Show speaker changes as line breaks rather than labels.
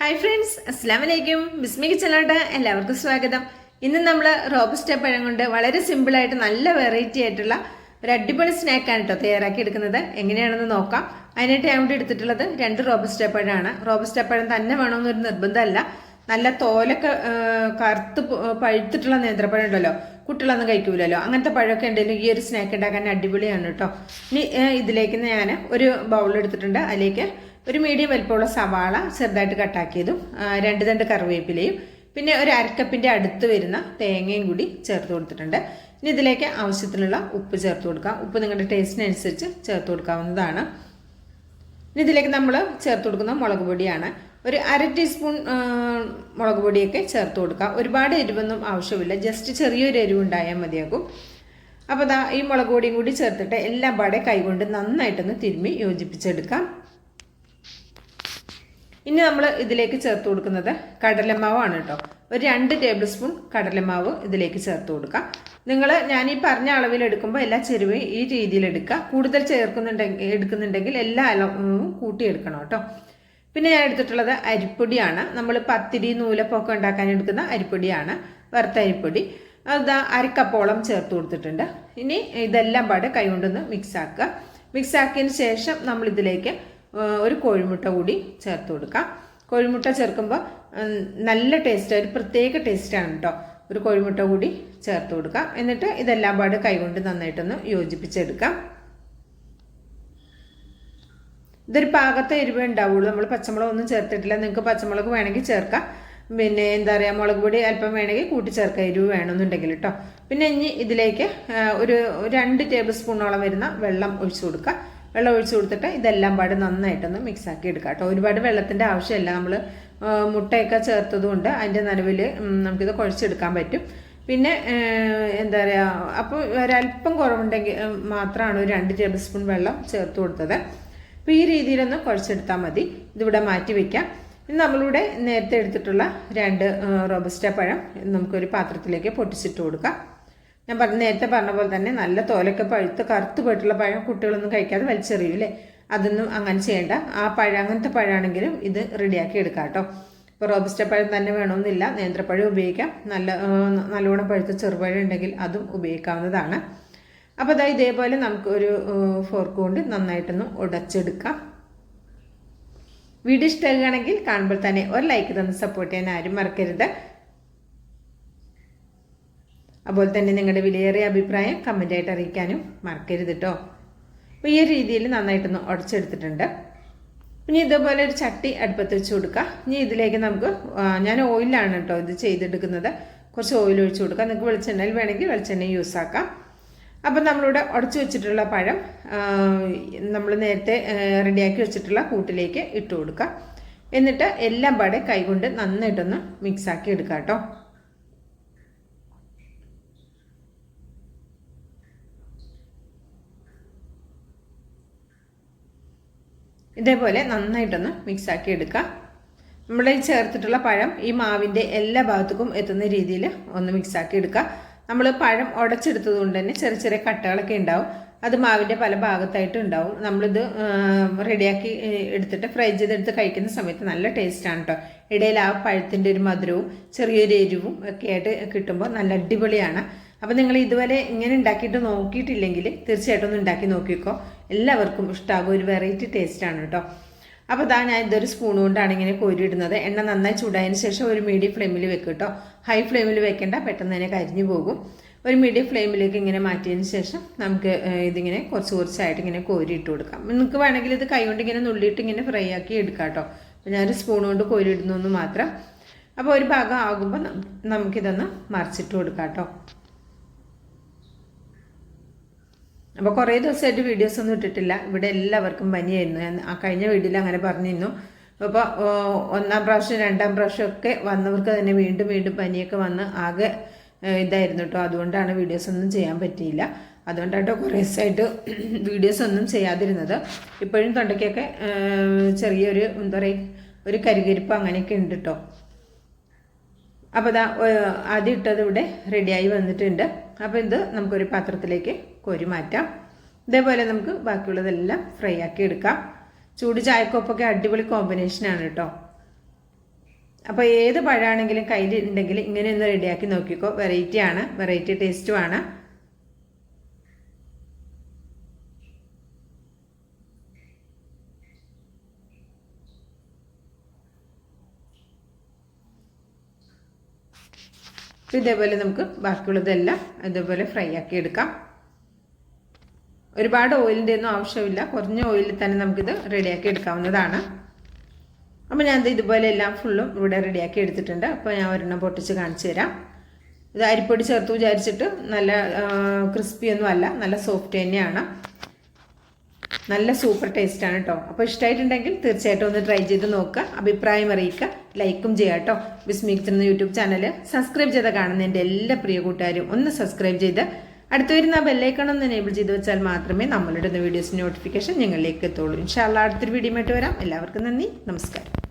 Hi friends, അസ്സാം വലൈക്കും. ബിസ്മി കിച്ചണിലോട്ട് എല്ലാവർക്കും സ്വാഗതം. ഇന്ന് നമ്മൾ റോബസ്റ്റ പഴം കൊണ്ട് വളരെ സിമ്പിളായിട്ട് നല്ല വെറൈറ്റി ആയിട്ടുള്ള ഒരു അടിപൊളി സ്നാക്കാണ് കേട്ടോ തയ്യാറാക്കി എടുക്കുന്നത്. എങ്ങനെയാണെന്ന് നോക്കാം. അതിനായിട്ട് ഞാൻ ഇവിടെ എടുത്തിട്ടുള്ളത് 2 റോബസ്റ്റ പഴമാണ്. റോബസ്റ്റ പഴം തന്നെ വേണമെന്നൊരു നിർബന്ധമല്ല. നല്ല തോലൊക്കെ കറുത്ത് പഴുത്തിട്ടുള്ള നേന്ത്രപ്പഴം ഉണ്ടല്ലോ, കുട്ടികളൊന്നും കഴിക്കൂലല്ലോ. അങ്ങനത്തെ പഴമൊക്കെ ഉണ്ടെങ്കിലും ഈ ഒരു സ്നാക്ക് ഉണ്ടാക്കാൻ അടിപൊളിയാണ് കേട്ടോ. ഇനി ഇതിലേക്ക് ഞാൻ ഒരു ബൗൾ എടുത്തിട്ടുണ്ട്. അതിലേക്ക് ഒരു മീഡിയം വലിപ്പമുള്ള സവാള ചെറുതായിട്ട് കട്ടാക്കിയതും 2 തണ്ട് കറിവേപ്പിലയും പിന്നെ ഒരു അരക്കപ്പിൻ്റെ അടുത്ത് വരുന്ന തേങ്ങയും കൂടി ചേർത്ത് കൊടുത്തിട്ടുണ്ട്. ഇനി ഇതിലേക്ക് ആവശ്യത്തിനുള്ള ഉപ്പ് ചേർത്ത് കൊടുക്കാം. ഉപ്പ് നിങ്ങളുടെ ടേസ്റ്റിനനുസരിച്ച് ചേർത്ത് കൊടുക്കാവുന്നതാണ്. ഇനി ഇതിലേക്ക് നമ്മൾ ചേർത്ത് കൊടുക്കുന്ന മുളക് പൊടിയാണ്. ഒരു 1/2 ടീസ്പൂൺ മുളക് പൊടിയൊക്കെ ചേർത്ത് കൊടുക്കാം. ഒരുപാട് എരിവൊന്നും ആവശ്യമില്ല, ജസ്റ്റ് ചെറിയൊരു എരിവ് ഉണ്ടായാൽ മതിയാകും. അപ്പോൾ ഈ മുളക് പൊടിയും കൂടി ചേർത്തിട്ട് എല്ലാം പാടെ കൈകൊണ്ട് നന്നായിട്ടൊന്ന് തിരുമ്മി യോജിപ്പിച്ചെടുക്കാം. ഇനി നമ്മൾ ഇതിലേക്ക് ചേർത്ത് കൊടുക്കുന്നത് കടലമാവാണ് കേട്ടോ. ഒരു 2 ടേബിൾ സ്പൂൺ കടലമാവ് ഇതിലേക്ക് ചേർത്ത് കൊടുക്കാം. ഞാൻ ഈ പറഞ്ഞ അളവിൽ എടുക്കുമ്പോൾ എല്ലാ ചേരുവയും ഈ രീതിയിൽ എടുക്കുക. കൂടുതൽ എടുക്കുന്നുണ്ടെങ്കിൽ എല്ലാ അളവും കൂട്ടിയെടുക്കണം കേട്ടോ. പിന്നെ ഞാൻ എടുത്തിട്ടുള്ളത് അരിപ്പൊടിയാണ്. നമ്മൾ പത്തിരി നൂലപ്പൊക്കെ ഉണ്ടാക്കാൻ എടുക്കുന്ന അരിപ്പൊടിയാണ്, വറുത്ത അരിപ്പൊടി. അത് 1 കപ്പോളം ചേർത്ത് കൊടുത്തിട്ടുണ്ട്. ഇനി ഇതെല്ലാം പാടെ കൈകൊണ്ടൊന്ന് മിക്സ് ആക്കിയതിന് ശേഷം നമ്മൾ ഇതിലേക്ക് ഒരു കോഴിമുട്ട കൂടി ചേർത്ത് കൊടുക്കാം. കോഴിമുട്ട ചേർക്കുമ്പോൾ നല്ല ടേസ്റ്റ്, ഒരു പ്രത്യേക ടേസ്റ്റാണ് കേട്ടോ. ഒരു കോഴിമുട്ട കൂടി ചേർത്ത് കൊടുക്കാം. എന്നിട്ട് ഇതെല്ലാം പാട് കൈകൊണ്ട് നന്നായിട്ടൊന്ന് യോജിപ്പിച്ചെടുക്കാം. ഇതൊരു പാകത്തെ എരിവേ ഉണ്ടാവുള്ളൂ. നമ്മൾ പച്ചമുളക് ഒന്നും ചേർത്തിട്ടില്ല. നിങ്ങൾക്ക് പച്ചമുളക് വേണമെങ്കിൽ ചേർക്കാം. പിന്നെ മുളക് പൊടി അല്പം വേണമെങ്കിൽ കൂട്ടി ചേർക്കാം, എരിവ് വേണമെന്നുണ്ടെങ്കിൽ കേട്ടോ. പിന്നെ ഇനി ഇതിലേക്ക് ഒരു 2 ടേബിൾ സ്പൂണോളം വരുന്ന വെള്ളം ഒഴിച്ചു കൊടുക്കുക. വെള്ളം ഒഴിച്ചു കൊടുത്തിട്ട് ഇതെല്ലാം പാട് നന്നായിട്ടൊന്ന് മിക്സ് ആക്കി എടുക്കാം കേട്ടോ. ഒരുപാട് വെള്ളത്തിൻ്റെ ആവശ്യമില്ല. നമ്മൾ മുട്ടയൊക്കെ ചേർത്തതുകൊണ്ട് അതിൻ്റെ നനവിൽ നമുക്കിത് കുഴച്ചെടുക്കാൻ പറ്റും. പിന്നെ അപ്പോൾ ഒരല്പം കുറവുണ്ടെങ്കിൽ മാത്രമാണ് ഒരു 2 ടേബിൾ സ്പൂൺ വെള്ളം ചേർത്ത് കൊടുത്തത്. അപ്പോൾ ഈ രീതിയിലൊന്ന് കുഴച്ചെടുത്താൽ മതി. ഇതിവിടെ മാറ്റി വയ്ക്കാം. ഇനി നമ്മളിവിടെ നേരത്തെ എടുത്തിട്ടുള്ള 2 റോബസ്റ്റ പഴം നമുക്കൊരു പാത്രത്തിലേക്ക് പൊട്ടിച്ചിട്ട് കൊടുക്കാം. ഞാൻ നേരത്തെ പറഞ്ഞ പോലെ തന്നെ നല്ല തോലൊക്കെ പഴുത്ത് കറുത്ത് പോയിട്ടുള്ള പഴം കുട്ടികളൊന്നും കഴിക്കാതെ വലിച്ചെറിയൂല്ലേ, അതൊന്നും അങ്ങനെ ചെയ്യേണ്ട. അങ്ങനത്തെ പഴമാണെങ്കിലും ഇത് റെഡിയാക്കി എടുക്കാം കേട്ടോ. ഇപ്പോൾ റോബസ്റ്റ പഴം തന്നെ വേണമെന്നില്ല, നേന്ത്രപ്പഴം ഉപയോഗിക്കാം. നല്ലോണം പഴുത്ത ചെറുപഴം ഉണ്ടെങ്കിൽ അതും ഉപയോഗിക്കാവുന്നതാണ്. അപ്പോൾ ഇതേപോലെ നമുക്ക് ഒരു ഫോർക്ക് കൊണ്ട് നന്നായിട്ടൊന്ന് ഉടച്ചെടുക്കാം. വീഡിയോ ഇഷ്ടമാകുകയാണെങ്കിൽ കാണുമ്പോൾ തന്നെ ഒരു ലൈക്ക് തന്ന് സപ്പോർട്ട് ചെയ്യാൻ ആരും മറക്കരുത്. അതുപോലെ തന്നെ നിങ്ങളുടെ വിലയേറിയ അഭിപ്രായം കമൻ്റായിട്ട് അറിയിക്കാനും മറക്കരുത് കേട്ടോ. അപ്പോൾ ഈ രീതിയിൽ നന്നായിട്ടൊന്ന് ഉടച്ചെടുത്തിട്ടുണ്ട്. ഇനി ഇതുപോലെ ഒരു ചട്ടി അടുപ്പത്ത് വെച്ച് കൊടുക്കുക. ഇനി ഇതിലേക്ക് നമുക്ക് ഞാൻ ഓയിലാണ് കേട്ടോ ഇത് ചെയ്തെടുക്കുന്നത്. കുറച്ച് ഓയിൽ ഒഴിച്ച് കൊടുക്കുക. നിങ്ങൾക്ക് വെളിച്ചെണ്ണയിൽ വേണമെങ്കിൽ വെളിച്ചെണ്ണ യൂസ് ആക്കാം. അപ്പം നമ്മളിവിടെ ഉടച്ച് വെച്ചിട്ടുള്ള പഴം നമ്മൾ നേരത്തെ റെഡിയാക്കി വെച്ചിട്ടുള്ള കൂട്ടിലേക്ക് ഇട്ട് കൊടുക്കുക. എന്നിട്ട് എല്ലാം പാടെ കൈകൊണ്ട് നന്നായിട്ടൊന്ന് മിക്സാക്കി എടുക്കുക കേട്ടോ. ഇതേപോലെ നന്നായിട്ടൊന്ന് മിക്സാക്കി എടുക്കുക. നമ്മൾ ഈ ചേർത്തിട്ടുള്ള പഴം ഈ മാവിൻ്റെ എല്ലാ ഭാഗത്തേക്കും എത്തുന്ന രീതിയിൽ ഒന്ന് മിക്സാക്കി എടുക്കുക. നമ്മൾ പഴം ഉടച്ചെടുത്തത് കൊണ്ട് തന്നെ ചെറിയ ചെറിയ കട്ടകളൊക്കെ ഉണ്ടാവും. അത് മാവിൻ്റെ പല ഭാഗത്തായിട്ട് ഉണ്ടാവും. നമ്മളിത് റെഡിയാക്കി എടുത്തിട്ട് ഫ്രൈ ചെയ്തെടുത്ത് കഴിക്കുന്ന സമയത്ത് നല്ല ടേസ്റ്റാണ് കേട്ടോ. ഇടയിൽ ആ പഴത്തിൻ്റെ ഒരു മധുരവും ചെറിയൊരു എരിവും ഒക്കെ ആയിട്ട് കിട്ടുമ്പോൾ നല്ല അടിപൊളിയാണ്. അപ്പോൾ നിങ്ങൾ ഇതുവരെ ഇങ്ങനെ ഉണ്ടാക്കിയിട്ട് നോക്കിയിട്ടില്ലെങ്കിൽ തീർച്ചയായിട്ടും ഒന്ന് ഉണ്ടാക്കി നോക്കിക്കോ. എല്ലാവർക്കും ഇഷ്ടമാകും. ഒരു വെറൈറ്റി ടേസ്റ്റാണ് കേട്ടോ. അപ്പോൾ ഞാൻ ഇതൊരു സ്പൂൺ കൊണ്ടാണ് ഇങ്ങനെ കോരിയിടുന്നത്. എണ്ണ നന്നായി ചൂടായതിന് ശേഷം ഒരു മീഡിയം ഫ്ലെയിമിൽ വെക്കും കേട്ടോ. ഹൈ ഫ്ലെയിമിൽ വെക്കേണ്ട, പെട്ടെന്ന് തന്നെ കരിഞ്ഞു പോകും. ഒരു മീഡിയം ഫ്ലെയിമിലേക്ക് ഇങ്ങനെ മാറ്റിയതിന് ശേഷം നമുക്ക് ഇതിങ്ങനെ കുറച്ചായിട്ട് ഇങ്ങനെ കോരിയിട്ട് കൊടുക്കാം. നിങ്ങൾക്ക് വേണമെങ്കിൽ ഇത് കൈകൊണ്ട് ഇങ്ങനെ നുള്ളിയിട്ട് ഇങ്ങനെ ഫ്രൈ ആക്കി എടുക്കാം കേട്ടോ. അപ്പോൾ ഞാനൊരു സ്പൂൺ കൊണ്ട് കോരിയിടുന്നു മാത്രം. അപ്പോൾ ഒരു ഭാഗം ആകുമ്പോൾ നമുക്കിതൊന്ന് മറിച്ചിട്ട് കൊടുക്കാം കേട്ടോ. അപ്പോൾ കുറേ ദിവസമായിട്ട് വീഡിയോസ് ഒന്നും ഇട്ടിട്ടില്ല. ഇവിടെ എല്ലാവർക്കും പനിയായിരുന്നു. ഞാൻ കഴിഞ്ഞ വീഡിയോയിൽ അങ്ങനെ പറഞ്ഞിരുന്നു. അപ്പോൾ 1ാം പ്രാവശ്യം 2ാം പ്രാവശ്യം ഒക്കെ വന്നവർക്ക് തന്നെ വീണ്ടും പനിയൊക്കെ വന്ന് ആകെ ഇതായിരുന്നു കേട്ടോ. അതുകൊണ്ടാണ് വീഡിയോസ് ഒന്നും ചെയ്യാൻ പറ്റിയില്ല. അതുകൊണ്ടാട്ടോ കുറേ ദിവസമായിട്ട് വീഡിയോസ് ഒന്നും ചെയ്യാതിരുന്നത്. ഇപ്പോഴും തൊണ്ടയ്ക്കൊക്കെ ചെറിയൊരു ഒരു കരികരിപ്പ് അങ്ങനെയൊക്കെ ഉണ്ട് കേട്ടോ. അപ്പോൾ ആദ്യം ഇട്ടത് ഇവിടെ റെഡിയായി വന്നിട്ടുണ്ട്. അപ്പോൾ ഇത് നമുക്കൊരു പാത്രത്തിലേക്ക് കോരി മാറ്റാം. ഇതേപോലെ നമുക്ക് ബാക്കിയുള്ളതെല്ലാം ഫ്രൈ ആക്കി എടുക്കാം. ചൂട് ചായക്കൊപ്പൊക്കെ അടിപൊളി കോമ്പിനേഷനാണ് കേട്ടോ. അപ്പോൾ ഏത് പഴമാണെങ്കിലും കയ്യിൽ ഉണ്ടെങ്കിൽ ഇങ്ങനെ ഒന്ന് റെഡിയാക്കി നോക്കിക്കോ. വെറൈറ്റിയാണ്, വെറൈറ്റി ടേസ്റ്റുമാണ്. ഇതേപോലെ നമുക്ക് ബാക്കിയുള്ളതെല്ലാം ഇതേപോലെ ഫ്രൈ ആക്കി എടുക്കാം. ഒരുപാട് ഓയിലിൻ്റെ ഒന്നും ആവശ്യമില്ല, കുറഞ്ഞ ഓയിലിൽ തന്നെ നമുക്കിത് റെഡിയാക്കി എടുക്കാവുന്നതാണ്. അപ്പോൾ ഞാൻ ഇതുപോലെ എല്ലാം ഫുള്ളും ഇവിടെ റെഡിയാക്കി എടുത്തിട്ടുണ്ട്. അപ്പോൾ ഞാൻ ഒരെണ്ണം പൊട്ടിച്ച് കാണിച്ചു തരാം. ഇത് അരിപ്പൊടി ചേർത്ത് വിചാരിച്ചിട്ട് നല്ല ക്രിസ്പിയൊന്നും അല്ല, നല്ല സോഫ്റ്റ് തന്നെയാണ്, നല്ല സൂപ്പർ ടേസ്റ്റാണ് കേട്ടോ. അപ്പോൾ ഇഷ്ടമായിട്ടുണ്ടെങ്കിൽ തീർച്ചയായിട്ടും ഒന്ന് ട്രൈ ചെയ്ത് നോക്കുക, അഭിപ്രായം അറിയിക്കുക, ലൈക്കും ചെയ്യുക കേട്ടോ. ബിസ്മി കിച്ചൺ എന്ന യൂട്യൂബ് ചാനൽ സബ്സ്ക്രൈബ് ചെയ്ത് കാണുന്ന എൻ്റെ എല്ലാ പ്രിയ കൂട്ടുകാരും ഒന്ന് സബ്സ്ക്രൈബ് ചെയ്ത് അടുത്ത് വരുന്ന ബെല്ലൈക്കൺ ഒന്ന് എനേബിൾ ചെയ്ത് വെച്ചാൽ മാത്രമേ നമ്മളിടുന്ന വീഡിയോസ് നോട്ടിഫിക്കേഷൻ ഞങ്ങളിലേക്ക് എത്തുള്ളൂ. ഇൻഷാ അല്ലാഹ് അടുത്തൊരു വീഡിയോ ആയിട്ട് വരാം. എല്ലാവർക്കും നന്ദി, നമസ്കാരം.